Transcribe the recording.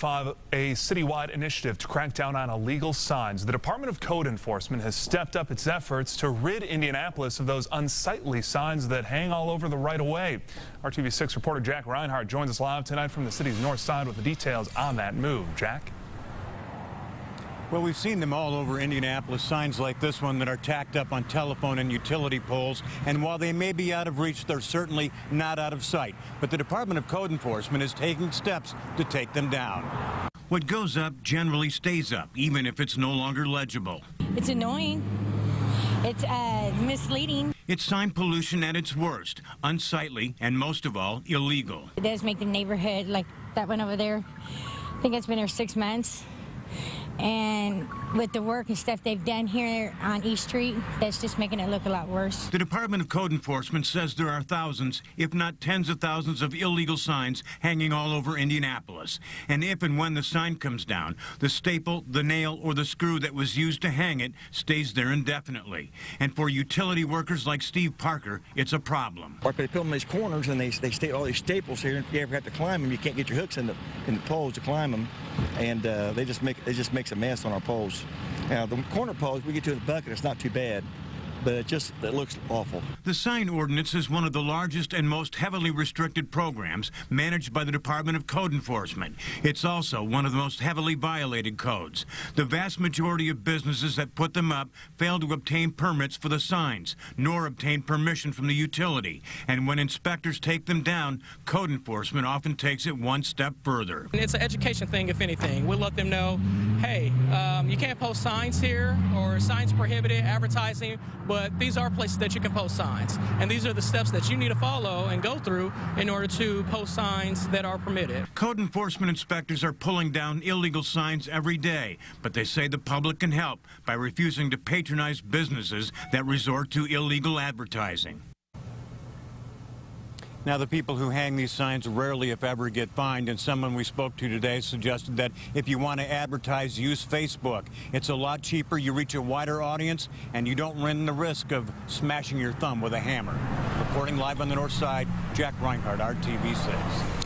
A citywide initiative to crack down on illegal signs. The Department of Code Enforcement has stepped up its efforts to rid Indianapolis of those unsightly signs that hang all over the right-of-way. WRTV6 reporter Jack Reinhardt joins us live tonight from the city's north side with the details on that move. Jack? Well, we've seen them all over Indianapolis, signs like this one that are tacked up on telephone and utility poles. And while they may be out of reach, they're certainly not out of sight. But the Department of Code Enforcement is taking steps to take them down. What goes up generally stays up, even if it's no longer legible. It's annoying. It's misleading. It's sign pollution at its worst, unsightly, and most of all, illegal. It does make the neighborhood, like that one over there, I think it's been there 6 months. And with the work and stuff they've done here on East Street, that's just making it look a lot worse. The Department of Code Enforcement says there are thousands, if not tens of thousands of illegal signs hanging all over Indianapolis. And if and when the sign comes down, the staple, the nail, or the screw that was used to hang it stays there indefinitely. And for utility workers like Steve Parker, it's a problem. Like they put them in these corners and they stay all these staples here. If you ever have to climb them, you can't get your hooks in the poles to climb them, and it just makes a mess on our poles. Now the corner poles, we get to the bucket, it's not too bad, but it looks awful. The sign ordinance is one of the largest and most heavily restricted programs managed by the Department of Code Enforcement. It's also one of the most heavily violated codes. The vast majority of businesses that put them up fail to obtain permits for the signs, nor obtain permission from the utility. And when inspectors take them down, Code Enforcement often takes it one step further. It's an education thing, if anything. We'll let them know, hey, you can't post signs here, or signs prohibited, advertising, but these are places that you can post signs. And these are the steps that you need to follow and go through in order to post signs that are permitted. Code enforcement inspectors are pulling down illegal signs every day, but they say the public can help by refusing to patronize businesses that resort to illegal advertising. Now, the people who hang these signs rarely, if ever, get fined, and someone we spoke to today suggested that if you want to advertise, use Facebook. It's a lot cheaper, you reach a wider audience, and you don't run the risk of smashing your thumb with a hammer. Reporting live on the north side, Jack Reinhardt, WRTV6.